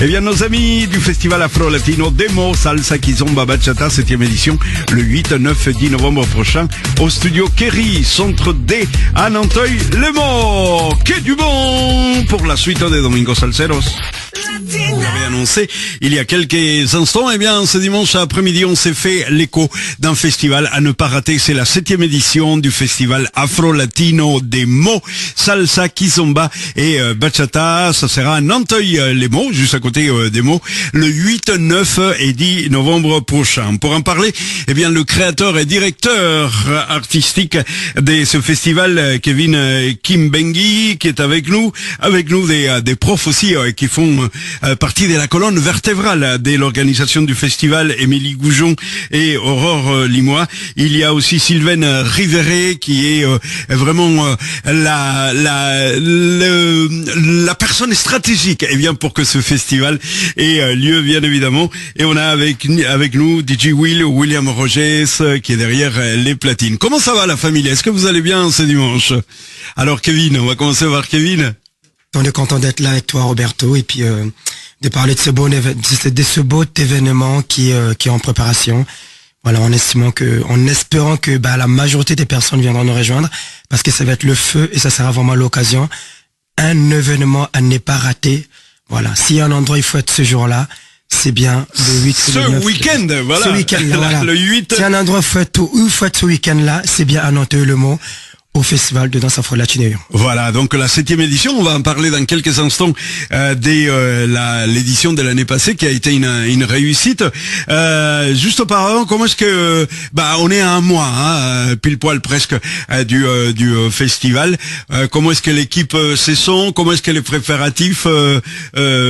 Eh bien, nos amis du Festival Afro-Latino Demo Salsa Kizomba Bachata, 7e édition, le 8, 9 et 10 novembre prochain, au studio Kerry, Centre D, à Nanteuil-les-Monts. Que du bon pour la suite des Domingos Salseros. Vous l'avez annoncé il y a quelques instants. Eh bien, ce dimanche après-midi, on s'est fait l'écho d'un festival à ne pas rater. C'est la 7e édition du Festival Afro-Latino Demo Salsa Kizomba et Bachata. Ça sera à Nanteuil-les-Monts, juste à côté des Monts, le 8, 9 et 10 novembre prochain. Pour en parler, eh bien, le créateur et directeur artistique de ce festival, Kevin Kimbengui, qui est avec nous des profs aussi qui font partie de la colonne vertébrale de l'organisation du festival, Émilie Goujon et Aurore Limois. Il y a aussi Sylvaine Riveret qui est vraiment la personne stratégique pour que ce festival ait lieu, bien évidemment. Et on a avec nous DJ William Rogers qui est derrière les platines. Comment ça va la famille? Est-ce que vous allez bien ce dimanche? Alors Kevin, on va commencer par Kevin. On est content d'être là avec toi Roberto et puis de parler de ce beau événement qui est en préparation. Voilà, en espérant que la majorité des personnes viendront nous rejoindre parce que ça va être le feu et ça sera vraiment l'occasion. Un événement à ne pas rater. Voilà, s'il y a un endroit il faut être ce jour-là, c'est bien le 8 ce week-end, voilà. Ce week-end-là, voilà. Le 8. S'il y a un endroit où il faut être ce week-end-là, c'est bien à Nanteuil-les-Monts, au festival de danse afro-latine. Voilà, donc la 7e édition, on va en parler dans quelques instants l'édition de l'année passée qui a été une réussite. Juste auparavant, comment est-ce que on est à un mois, pile poil presque du festival. Comment est-ce que l'équipe se sent? Comment est-ce que les préparatifs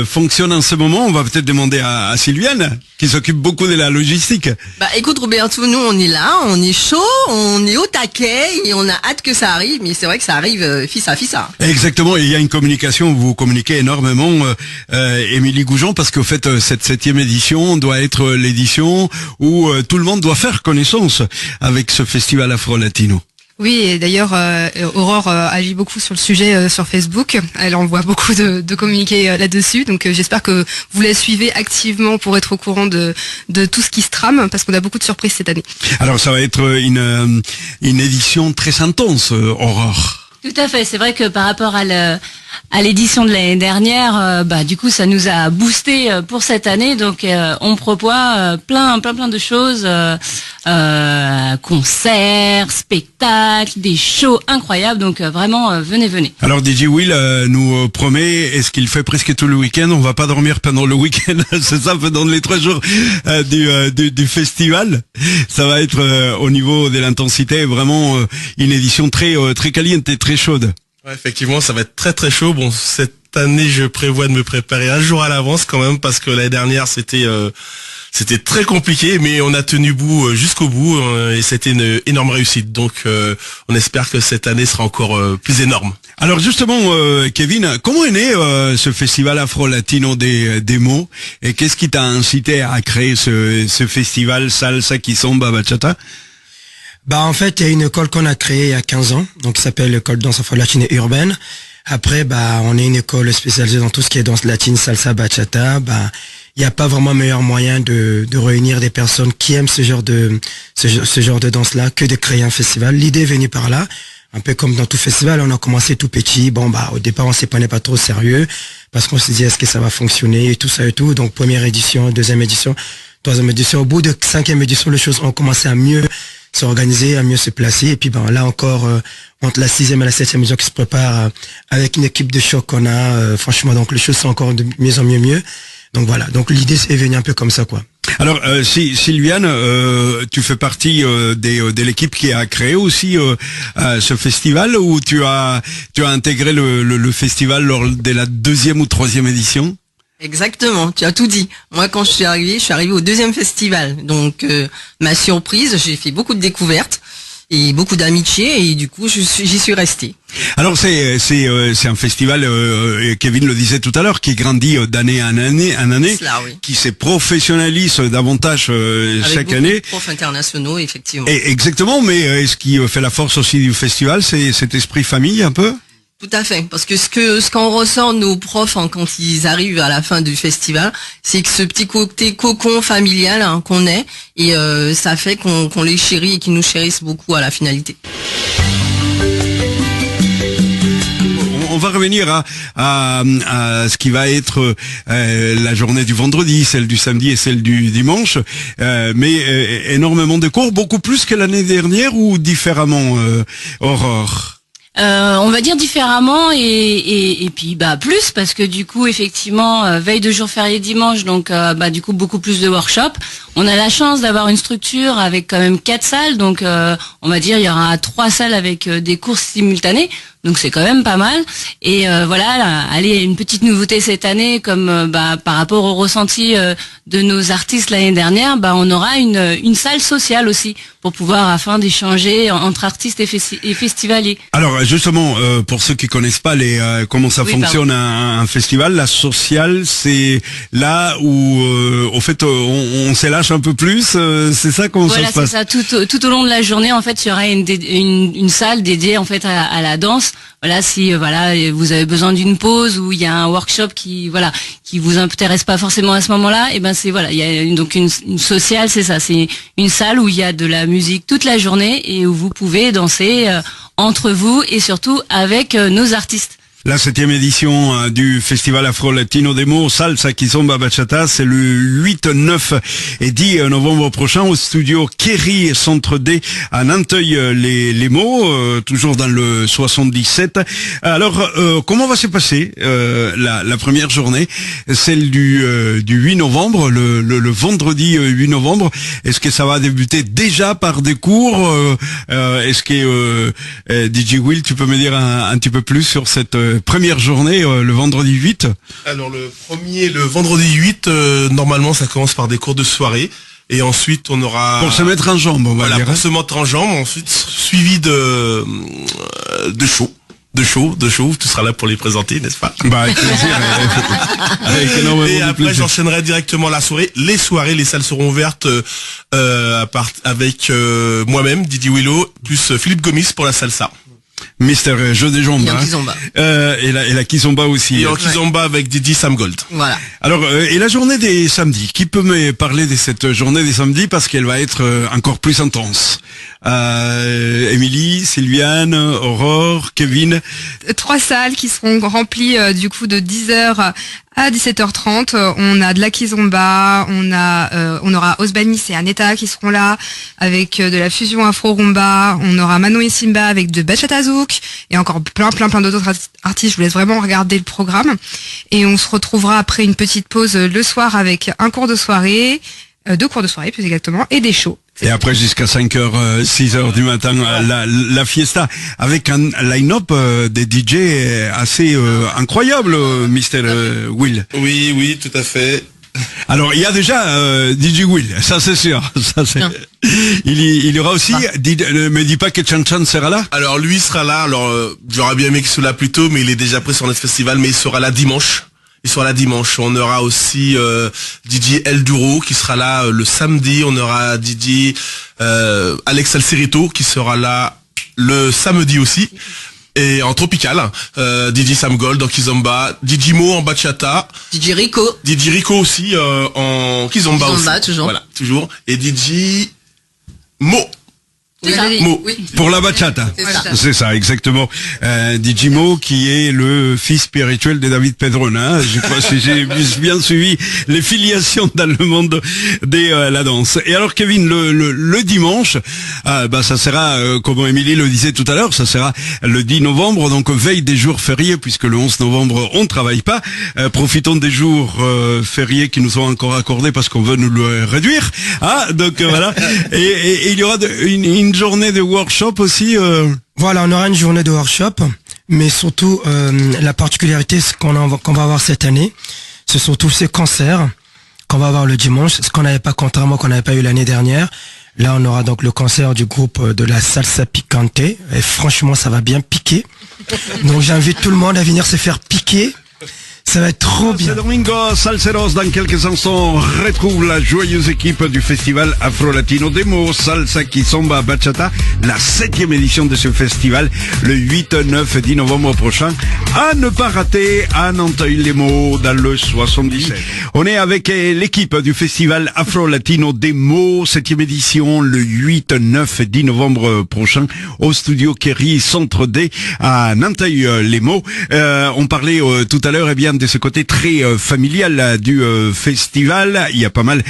fonctionnent en ce moment? On va peut-être demander à Sylviane qui s'occupe beaucoup de la logistique. Écoute Roberto, nous on est là, on est chaud, on est au taquet et on a hâte que ça arrive, mais c'est vrai que ça arrive fissa. Exactement, et il y a une communication, vous communiquez énormément, Émilie Goujon, parce qu'au fait, cette 7e édition doit être l'édition où tout le monde doit faire connaissance avec ce festival Afro-Latino. Oui, et d'ailleurs, Aurore agit beaucoup sur le sujet sur Facebook. Elle envoie beaucoup de communiqués là-dessus. Donc j'espère que vous la suivez activement pour être au courant de tout ce qui se trame, parce qu'on a beaucoup de surprises cette année. Alors ça va être une édition très intense, Aurore. Tout à fait, c'est vrai que par rapport à l'édition de l'année dernière, du coup ça nous a boosté pour cette année, donc on propose plein de choses, concerts, spectacles, des shows incroyables, donc vraiment venez. Alors DJ Will nous promet, est-ce qu'il fait presque tout le week-end? On va pas dormir pendant le week-end, c'est ça, pendant les 3 jours du festival. Ça va être au niveau de l'intensité vraiment une édition très caliente et très chaude. Ouais, effectivement, ça va être très chaud. Bon, cette année, je prévois de me préparer un jour à l'avance quand même, parce que l'année dernière, c'était très compliqué, mais on a tenu jusqu'au bout et c'était une énorme réussite. Donc, on espère que cette année sera encore plus énorme. Alors justement, Kevin, comment est né ce festival Afro-Latino des Monts et qu'est-ce qui t'a incité à créer ce festival Salsa Kizomba Bachata? En fait, il y a une école qu'on a créée il y a 15 ans, donc qui s'appelle l'école danse afro-latine et urbaine. Après, on est une école spécialisée dans tout ce qui est danse latine, salsa, bachata. Il n'y a pas vraiment meilleur moyen de réunir des personnes qui aiment ce genre de danse-là que de créer un festival. L'idée est venue par là. Un peu comme dans tout festival, on a commencé tout petit. Au départ, on s'y prenait pas trop sérieux parce qu'on se disait est-ce que ça va fonctionner et tout ça et tout. Donc, première édition, deuxième édition, troisième édition. Au bout de 5e édition, les choses ont commencé à mieux s'organiser, à mieux se placer. Et puis, là encore, entre la 6e et la 7e édition qui se prépare avec une équipe de choc qu'on a, franchement, donc les choses sont encore de mieux en mieux. Donc voilà. Donc l'idée est venue un peu comme ça, quoi. Alors, Sylviane, tu fais partie de l'équipe qui a créé aussi ce festival, ou tu as intégré le festival lors de la 2e ou 3e édition? Exactement, tu as tout dit. Moi, quand je suis arrivée au 2e festival. Donc, ma surprise, j'ai fait beaucoup de découvertes et beaucoup d'amitié et du coup, j'y suis restée. Alors, c'est un festival, Kevin le disait tout à l'heure, qui grandit d'année en année, Cela, oui. Qui se professionnalise davantage chaque année. Avec profs internationaux, effectivement. Et, exactement, mais ce qui fait la force aussi du festival, c'est cet esprit famille un peu? Tout à fait, parce que ce qu'en ressent nos profs quand ils arrivent à la fin du festival, c'est que ce petit côté cocon familial qu'on est, et ça fait qu'on les chérit et qu'ils nous chérissent beaucoup à la finalité. On va revenir à ce qui va être la journée du vendredi, celle du samedi et celle du dimanche, mais énormément de cours, beaucoup plus que l'année dernière ou différemment, Aurore? On va dire différemment et puis plus parce que du coup effectivement veille de jour férié dimanche, donc du coup beaucoup plus de workshops. On a la chance d'avoir une structure avec quand même 4 salles, donc on va dire il y aura 3 salles avec des cours simultanés. Donc c'est quand même pas mal. Et allez, une petite nouveauté cette année, comme par rapport au ressenti de nos artistes l'année dernière, on aura une salle sociale aussi pour pouvoir afin d'échanger entre artistes et festivaliers. Alors justement, pour ceux qui connaissent pas comment ça fonctionne un festival, la sociale, c'est là où au fait on s'élâche un peu plus. C'est ça comment ça se passe? Voilà, c'est ça. Tout au long de la journée, en fait, il y aura une salle dédiée en fait à la danse. Voilà, si vous avez besoin d'une pause ou il y a un workshop qui vous intéresse pas forcément à ce moment-là, et il y a donc une sociale, c'est ça, c'est une salle où il y a de la musique toute la journée et où vous pouvez danser entre vous et surtout avec nos artistes. La 7e édition du Festival Afro-Latino Demo Salsa Kizomba Bachata, c'est le 8, 9 et 10 novembre prochain au studio Kerry Centre D à Nanteuil les toujours dans le 77. Alors, comment va se passer la première journée, celle du 8 novembre, le vendredi 8 novembre? Est-ce que ça va débuter déjà par des cours? Est-ce que DJ Will, tu peux me dire un petit peu plus sur cette première journée, le vendredi 8? Alors le vendredi 8, normalement ça commence par des cours de soirée et ensuite on aura... Pour se mettre en jambe, on va dire. Pour se mettre en jambe, ensuite suivi de show. Tu seras là pour les présenter, n'est-ce pas? Avec plaisir. Avec énormément et de après plaisir. j'enchaînerai directement la soirée. Les salles seront ouvertes avec moi-même, Didi Willow, plus Philippe Gomis pour la salsa. Mister Jeu des Jambes. Et la Kizomba aussi. Et en Kizomba avec Didi Sam Gold. Voilà. Alors, et la journée des samedis, qui peut me parler de cette journée des samedis parce qu'elle va être encore plus intense? Émilie, Sylviane, Aurore, Kevin. 3 salles qui seront remplies du coup de 10h à 17h30. On a de la Kizomba, on aura Osbanis et Aneta qui seront là avec de la fusion afro-rumba. On aura Manon et Simba avec de Bachata Zouk et encore plein d'autres artistes. Je vous laisse vraiment regarder le programme. Et on se retrouvera après une petite pause le soir avec un cours de soirée, 2 cours de soirée plus exactement, et des shows. Et après jusqu'à 5h, 6h du matin, la fiesta avec un line-up des DJ assez incroyable, Mr. Will. Oui, tout à fait. Alors il y a déjà DJ Will, ça c'est sûr. Ça c'est. Il y aura aussi. Ne me dis pas que Chan Chan sera là. Alors lui sera là. Alors j'aurais bien aimé qu'il soit là plus tôt, mais il est déjà prêt sur notre festival, mais il sera là dimanche. On aura aussi DJ El Duro qui sera là le samedi. On aura DJ Alex Alcerito qui sera là le samedi aussi. Et en tropical, DJ Sam Gold en Kizomba, DJ Mo en bachata, DJ Rico aussi en Kizomba aussi. Toujours. Voilà, toujours. Et DJ Mo. Mo. Oui. Pour la bachata. C'est ça, exactement. DJ Mo qui est le fils spirituel de David Pedrona. Je crois que j'ai bien suivi les filiations dans le monde de la danse. Et alors Kevin, le dimanche, ça sera, comme Émilie le disait tout à l'heure, ça sera le 10 novembre, donc veille des jours fériés, puisque le 11 novembre on ne travaille pas. Profitons des jours fériés qui nous sont encore accordés parce qu'on veut nous le réduire. Donc voilà. Et il y aura une journée de workshop aussi. Voilà, on aura une journée de workshop, mais surtout la particularité qu'on va avoir cette année, ce sont tous ces concerts qu'on va avoir le dimanche, ce qu'on n'avait pas, contrairement qu'on n'avait pas eu l'année dernière. Là, on aura donc le concert du groupe de la Salsa Picante, et franchement, ça va bien piquer. Donc j'invite tout le monde à venir se faire piquer. Ça va être trop bien. C'est Domingo Salseros. Dans quelques instants, on retrouve la joyeuse équipe du festival Afro-Latino Demo Salsa Kizomba Bachata, la 7e édition de ce festival, le 8, 9, 10 novembre prochain. À ne pas rater, à Nanteuil-les-Maux, dans le 77. On est avec l'équipe du festival Afro-Latino Demo, 7e édition, le 8, 9, 10 novembre prochain, au studio Kerry, Centre D, à Nanteuil-les-Maux. On parlait tout à l'heure, de ce côté très familial du festival. Il y a pas mal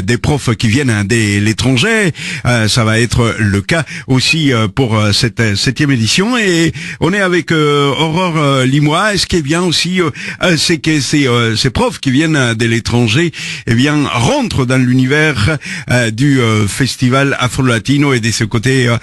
des profs qui viennent de l'étranger. Ça va être le cas aussi pour cette 7e édition. Et on est avec Aurore Limois. Et ce qui est bien aussi, c'est que ces profs qui viennent de l'étranger, rentrent dans l'univers du festival Afro-Latino et de ce côté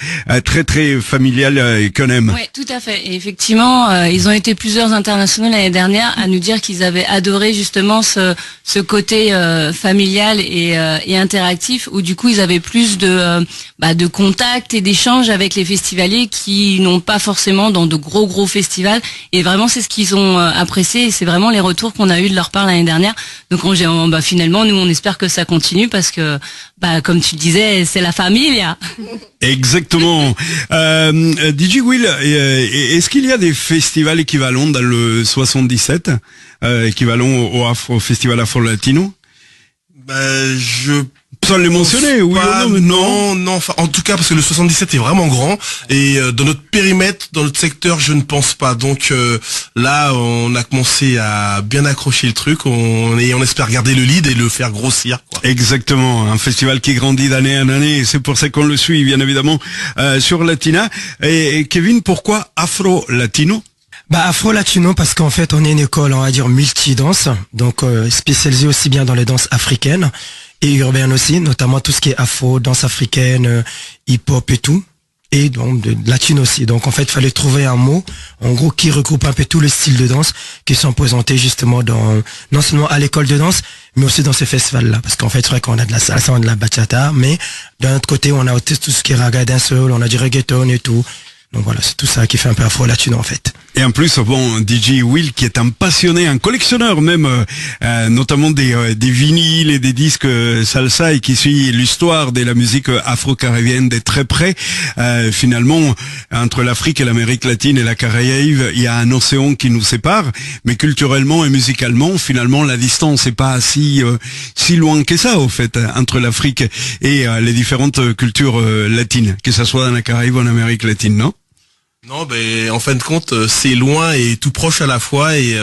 très très familial qu'on aime. Oui, tout à fait. Et effectivement, ils ont été plusieurs internationaux l'année dernière à nous dire qu'ils avaient adoré justement ce côté familial et interactif, où du coup ils avaient plus de contact et d'échanges avec les festivaliers qui n'ont pas forcément dans de gros festivals. Et vraiment c'est ce qu'ils ont apprécié, et c'est vraiment les retours qu'on a eu de leur part l'année dernière. Donc finalement nous on espère que ça continue, parce que comme tu le disais, c'est la famille. Exactement. DJ Will, est-ce qu'il y a des festivals équivalents dans le 77, équivalents au festival Afro-Latino? Sans les mentionner, oui ou non? Non. Enfin, en tout cas, parce que le 77 est vraiment grand, et dans notre périmètre, dans notre secteur, je ne pense pas. Donc là, on a commencé à bien accrocher le truc, on espère garder le lead et le faire grossir, quoi. Exactement, un festival qui grandit d'année en année, et c'est pour ça qu'on le suit, bien évidemment, sur Latina. Et Kevin, pourquoi Afro-Latino? Afro-Latino parce qu'en fait on est une école, on va dire, multi-danse, donc spécialisée aussi bien dans les danses africaines et urbaines aussi, notamment tout ce qui est afro, danse africaine, hip-hop et tout, et donc de latine aussi. Donc en fait il fallait trouver un mot, en gros, qui regroupe un peu tous les styles de danse qui sont présentés justement non seulement à l'école de danse, mais aussi dans ces festivals-là. Parce qu'en fait c'est vrai qu'on a de la salsa, on a de la bachata, mais d'un autre côté on a aussi tout ce qui est raga, dancehall, on a du reggaeton et tout. Donc voilà, c'est tout ça qui fait un peu Afro-Latino en fait. Et en plus, DJ Will, qui est un passionné, un collectionneur même, notamment des vinyles et des disques salsa, et qui suit l'histoire de la musique afro-caribéenne de très près. Finalement, entre l'Afrique et l'Amérique latine et la Caraïbe, il y a un océan qui nous sépare, mais culturellement et musicalement, finalement, la distance n'est pas si loin que ça, au fait, entre l'Afrique et les différentes cultures latines, que ça soit dans la Caraïbe ou en Amérique latine, non? Non, en fin de compte, c'est loin et tout proche à la fois, et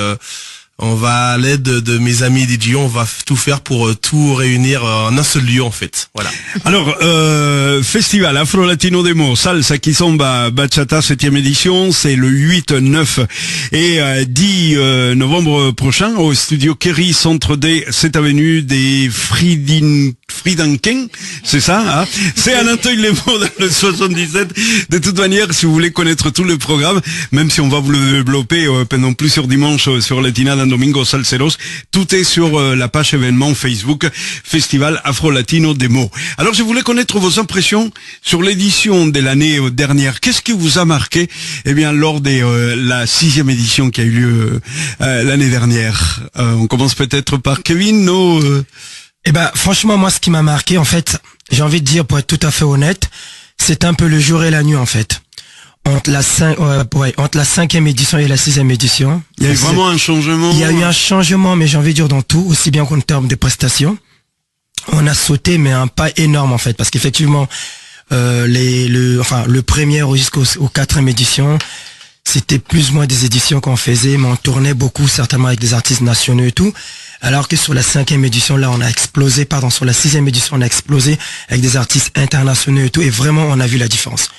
on va, à l'aide de mes amis DJ, on va tout faire pour tout réunir en un seul lieu, en fait. Voilà. Alors, festival Afro-Latino Demo Salsa Kizomba Bachata 7e édition, c'est le 8, 9 et 10 novembre prochain au studio Kerry, Centre D, 7 avenue des Fridanken, c'est ça, hein? C'est à Nanteuil-les-Maux dans le 77. De toute manière, si vous voulez connaître tout le programme, même si on va vous le développer pendant plusieurs dimanches sur Latina dans Domingo Salseros, tout est sur la page événement Facebook Festival Afro-Latino Demo. Alors, je voulais connaître vos impressions sur l'édition de l'année dernière. Qu'est-ce qui vous a marqué, lors de la 6e édition qui a eu lieu l'année dernière? On commence peut-être par Kevin, non? Franchement, moi, ce qui m'a marqué, en fait, j'ai envie de dire, pour être tout à fait honnête, c'est un peu le jour et la nuit, en fait. Entre la 5e édition et la 6e édition. Il y a eu vraiment un changement. Il y a eu un changement, mais j'ai envie de dire dans tout, aussi bien qu'en termes de prestations. On a sauté, mais un pas énorme, en fait, parce qu'effectivement, le premier jusqu'au 4e édition, c'était plus ou moins des éditions qu'on faisait, mais on tournait beaucoup, certainement avec des artistes nationaux et tout. Alors que sur la 5e édition, là, sur la 6e édition, on a explosé avec des artistes internationaux et tout, et vraiment, on a vu la différence.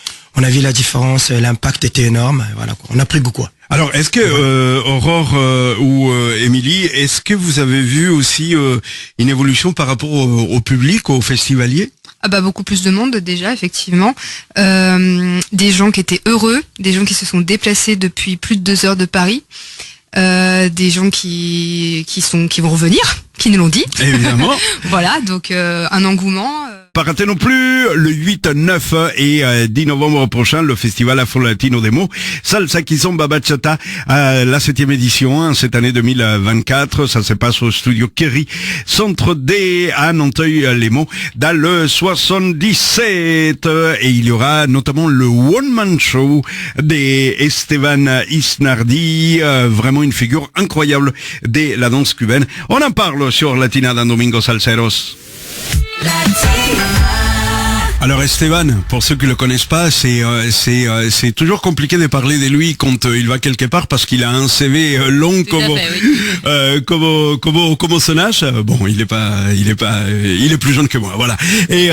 L'impact était énorme, voilà, quoi. On a pris goût, quoi. Alors, est-ce que Aurore ou Émilie, est-ce que vous avez vu aussi une évolution par rapport au public, aux festivaliers? Beaucoup plus de monde déjà, effectivement. Des gens qui étaient heureux, des gens qui se sont déplacés depuis plus de 2 heures de Paris. Des gens qui vont revenir, qui nous l'ont dit. Évidemment. Voilà, donc un engouement. pas rater non plus le 8, 9 et 10 novembre prochain, le festival Afro-Latino Demo, Salsa Kizomba Bachata, la 7e édition, hein, cette année 2024. Ça se passe au studio Kerry, Centre D à Nanteuil-les-Monts, dans le 77. Et il y aura notamment le one-man show d'Esteban Isnardi, vraiment une figure incroyable de la danse cubaine. On en parle sur Latina dans Domingo Salseros. Alors Esteban, pour ceux qui le connaissent pas, c'est toujours compliqué de parler de lui quand il va quelque part parce qu'il a un CV long comme son âge. Bon, il est plus jeune que moi, voilà. Et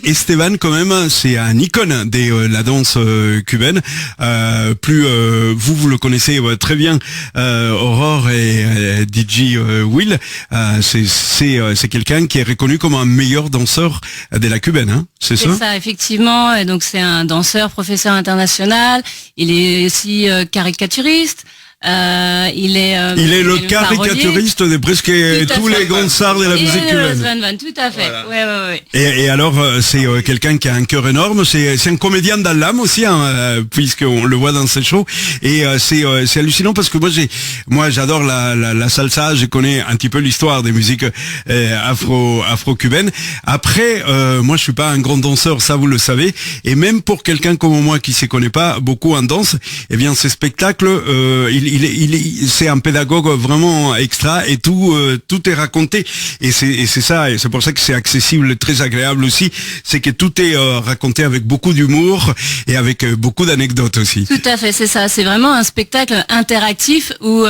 Esteban quand même, c'est un icône de la danse cubaine. Vous le connaissez très bien, Aurore et DJ Will. C'est quelqu'un qui est reconnu comme un meilleur danseur de la cubaine, hein. C'est ça, effectivement. Et donc c'est un danseur, professeur international. Il est aussi caricaturiste. Il est le caricaturiste de presque tous les grands stars de la musique cubaine. Tout à fait. Voilà. Ouais. Et alors c'est quelqu'un qui a un cœur énorme. C'est un comédien dans l'âme aussi, hein, puisqu'on le voit dans ses shows. Et c'est hallucinant parce que moi j'adore la salsa. Je connais un petit peu l'histoire des musiques afro-cubaines. Après, moi je suis pas un grand danseur, ça vous le savez. Et même pour quelqu'un comme moi qui s'y connaît pas beaucoup en danse, eh bien ces spectacles, c'est un pédagogue vraiment extra et tout est raconté et c'est ça et c'est pour ça que c'est accessible, très agréable aussi, c'est que tout est raconté avec beaucoup d'humour et avec beaucoup d'anecdotes aussi. Tout à fait, c'est ça, c'est vraiment un spectacle interactif où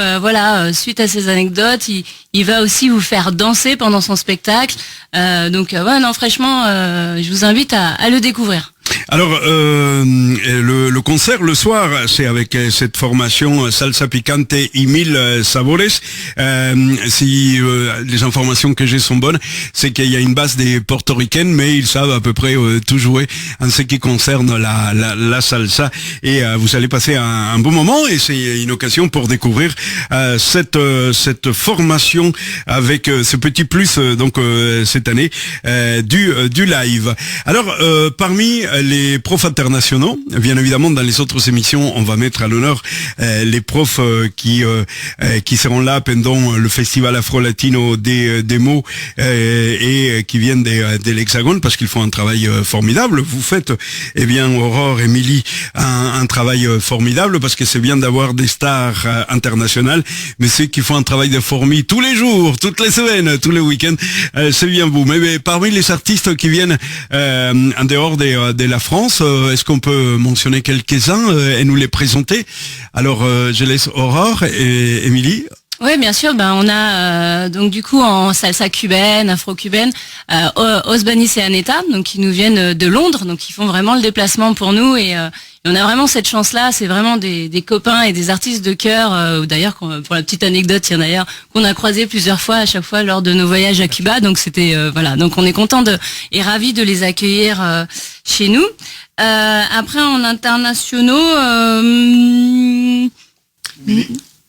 suite à ces anecdotes, il va aussi vous faire danser pendant son spectacle. Franchement, je vous invite à le découvrir. Alors, le concert le soir, c'est avec cette formation Salsa Picante y Mil Sabores. Si les informations que j'ai sont bonnes, c'est qu'il y a une base des portoricaines, mais ils savent à peu près tout jouer en ce qui concerne la salsa. Et vous allez passer un bon moment et c'est une occasion pour découvrir cette formation avec ce petit plus cette année du live. Alors, parmi les profs internationaux, bien évidemment dans les autres émissions on va mettre à l'honneur les profs qui seront là pendant le festival Afro-Latino des mots et qui viennent de l'Hexagone parce qu'ils font un travail formidable. Vous faites, Aurore, Émilie, un travail formidable parce que c'est bien d'avoir des stars internationales, mais ceux qui font un travail de fourmi tous les jours, toutes les semaines, tous les week-ends, c'est bien vous. Mais parmi les artistes qui viennent en dehors de la France, est-ce qu'on peut mentionner quelques-uns et nous les présenter? Alors, je laisse Aurore et Émilie. Oui, bien sûr. On a donc du coup en salsa cubaine, afro-cubaine, Osbanis et Aneta, donc qui nous viennent de Londres, donc ils font vraiment le déplacement pour nous et on a vraiment cette chance-là. C'est vraiment des copains et des artistes de cœur. D'ailleurs, pour la petite anecdote, il y en a d'ailleurs qu'on a croisé plusieurs fois à chaque fois lors de nos voyages à Cuba. Donc c'était Donc on est content et ravis de les accueillir chez nous. Après en internationaux.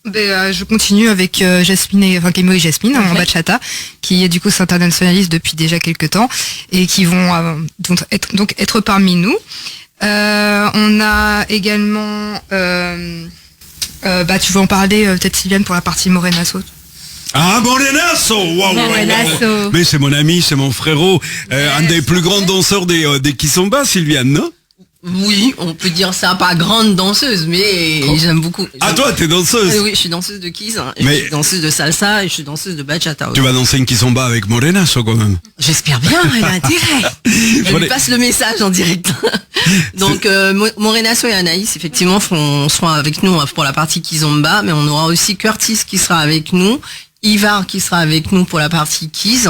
Je continue avec Kemo et Jasmine en bachata, qui du coup s'internationalise depuis déjà quelques temps et qui vont être parmi nous. On a également, tu veux en parler peut-être Sylviane pour la partie Morenazo. Ah, Morenazo, wow, Morenazo. Mais c'est mon ami, c'est mon frérot, un des plus grands danseurs des Kizomba, Sylviane, non? Oui, on peut dire ça, pas grande danseuse, mais j'aime beaucoup. Ah, toi, t'es danseuse? Oui, je suis danseuse de kiz, je suis danseuse de salsa et je suis danseuse de bachata aussi. Tu vas danser une kizomba avec Morenazo quand même? J'espère bien, elle a intérêt. Elle lui passe le message en direct. Donc, Morenazo et Anaïs, effectivement, seront avec nous pour la partie kizomba, mais on aura aussi Curtis qui sera avec nous, Ivar qui sera avec nous pour la partie kiz.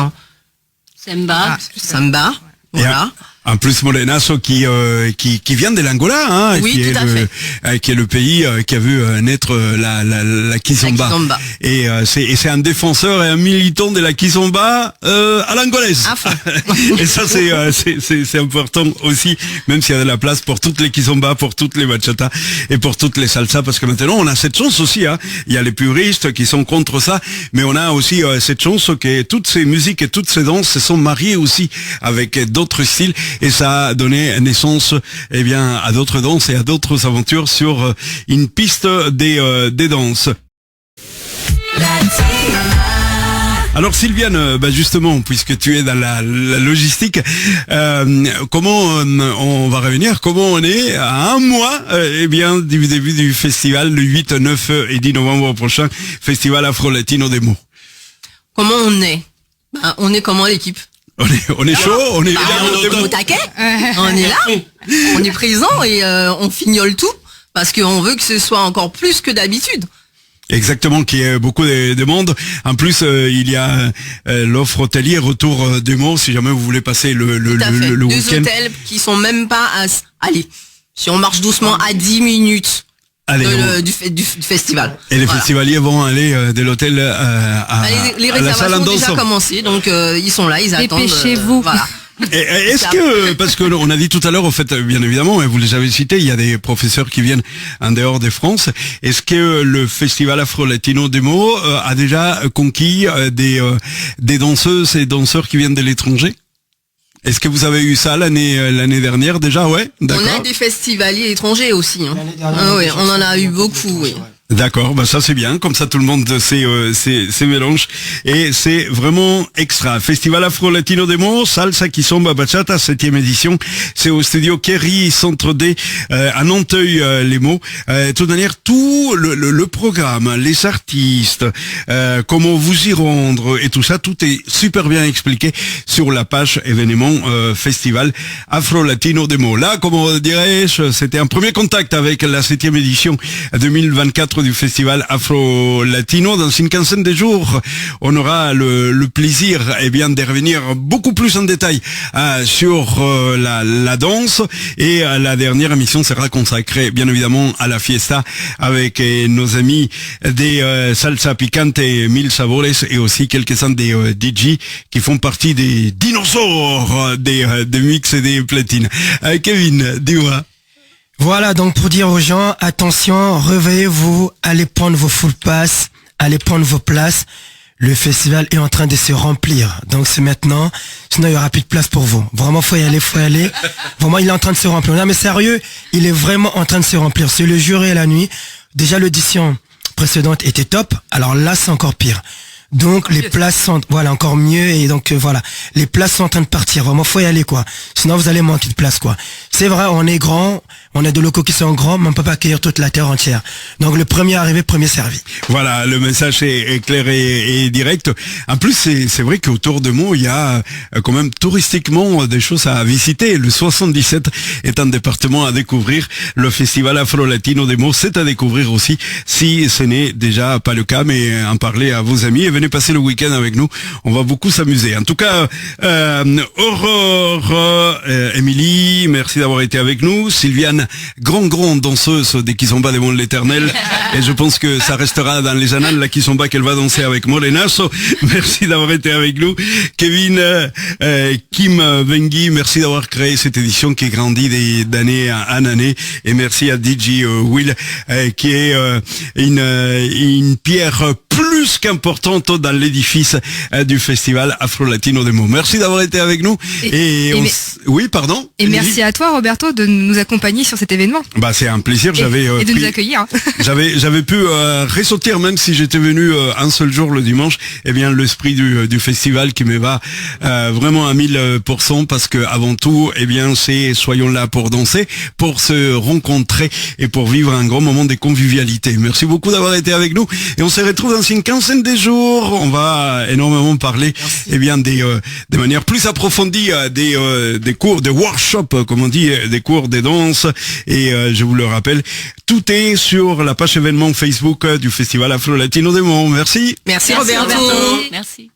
Samba. Samba, voilà. En plus, Morenazo qui vient de l'Angola, hein, Oui, qui tout à fait. qui est le pays qui a vu naître la Kizomba. La Kizomba. Et c'est un défenseur et un militant de la Kizomba à l'angolaise. À fond. Et ça c'est important aussi, même s'il y a de la place pour toutes les Kizomba, pour toutes les bachata et pour toutes les salsa, parce que maintenant on a cette chance aussi, hein. Il y a les puristes qui sont contre ça, mais on a aussi cette chance que toutes ces musiques et toutes ces danses se sont mariées aussi avec d'autres styles. Et ça a donné naissance, eh bien, à d'autres danses et à d'autres aventures sur une piste des danses. Alors Sylviane, justement, puisque tu es dans la logistique, comment on va revenir, comment on est à un mois du début du festival, le 8, 9 et 10 novembre prochain, Festival Afro-Latino Demo. Comment on est? On est comment l'équipe? On est chaud, on est au taquet, on est là, on est présent et on fignole tout parce qu'on veut que ce soit encore plus que d'habitude. Exactement, qu'il y ait beaucoup de demandes. En plus, il y a l'offre hôtelier retour Demo, si jamais vous voulez passer le Deux week-end. hôtels qui sont même pas allez, si on marche doucement à 10 minutes Allez, du festival. Et les Voilà. festivaliers vont aller de l'hôtel à Les la salle réservations en ont déjà danse. commencé, donc ils sont là, ils attendent. Dépêchez-vous. Voilà. Et est-ce que, parce que on a dit tout à l'heure, au fait, bien évidemment, et vous les avez cités, il y a des professeurs qui viennent en dehors de France. Est-ce que le festival Afro-Latino Demo a déjà conquis des danseuses et danseurs qui viennent de l'étranger? Est-ce que vous avez eu ça l'année dernière déjà? Ouais, d'accord. On a des festivaliers étrangers aussi. Hein. L'année dernière, Ah oui, déjà, on en a c'était eu un peu beaucoup. plus Oui. proche, ouais. D'accord, ça c'est bien, comme ça tout le monde c'est mélange et c'est vraiment extra. Festival Afro-Latino Demo, Salsa Kizomba Bachata, 7e édition, c'est au studio Kerry, Centre D, à Nanteuil-les-Maux. De toute manière, tout le programme, les artistes, comment vous y rendre et tout ça, tout est super bien expliqué sur la page événement Festival Afro-Latino Demo. Là, comment dirais-je, c'était un premier contact avec la 7e édition 2024 du festival Afro-Latino. Dans une quinzaine de jours, on aura le plaisir de revenir beaucoup plus en détail sur la danse, et la dernière émission sera consacrée bien évidemment à la fiesta avec nos amis des Salsa Picante et Mil Sabores, et aussi quelques-uns des DJ qui font partie des dinosaures des mix et des platines. Kevin, dis-moi. Voilà, donc pour dire aux gens, attention, réveillez-vous, allez prendre vos full pass, allez prendre vos places. Le festival est en train de se remplir, donc c'est maintenant, sinon il y aura plus de place pour vous. Vraiment, faut y aller. Vraiment, il est en train de se remplir. Non mais sérieux, il est vraiment en train de se remplir. C'est le jour et la nuit. Déjà l'audition précédente était top, alors là c'est encore pire. Donc les places sont encore mieux, et donc voilà, les places sont en train de partir. Vraiment, faut y aller quoi. Sinon vous allez manquer de place quoi. C'est vrai, on est grand, on a des locaux qui sont grands, mais on peut pas accueillir toute la terre entière. Donc le premier arrivé, premier servi. Voilà, le message est clair et direct. En plus, c'est vrai qu'autour de Meaux, il y a quand même touristiquement des choses à visiter. Le 77 est un département à découvrir. Le festival Afro-Latino des Meaux, c'est à découvrir aussi, si ce n'est déjà pas le cas, mais en parler à vos amis et venez passer le week-end avec nous. On va beaucoup s'amuser. En tout cas, Aurore, Émilie, merci d'avoir été avec nous. Sylviane, grande danseuse des Kizomba des Monts de l'Éternel. Et je pense que ça restera dans les annales, la Kizomba qu'elle va danser avec Morenazo. Merci d'avoir été avec nous. Kevin, Kim Vengi, merci d'avoir créé cette édition qui grandit d'année en année. Et merci à DJ Will, qui est une pierre plus qu'importante dans l'édifice du festival Afro-Latino des Meaux. Merci d'avoir été avec nous. Oui, pardon. Et merci à toi, Roberto, de nous accompagner sur cet événement. C'est un plaisir. Et de nous accueillir. J'avais pu ressortir, même si j'étais venu un seul jour le dimanche, l'esprit du festival qui me va vraiment à 1000%, parce que avant tout, c'est soyons là pour danser, pour se rencontrer et pour vivre un grand moment de convivialité. Merci beaucoup d'avoir été avec nous, et on se retrouve dans une quinzaine de jours. On va énormément parler de manière plus approfondie des cours de workshop, comme on dit, des cours de danse, et je vous le rappelle, tout est sur la page événement Facebook du festival Afro-Latino des Monts. Merci. Merci Roberto. Merci.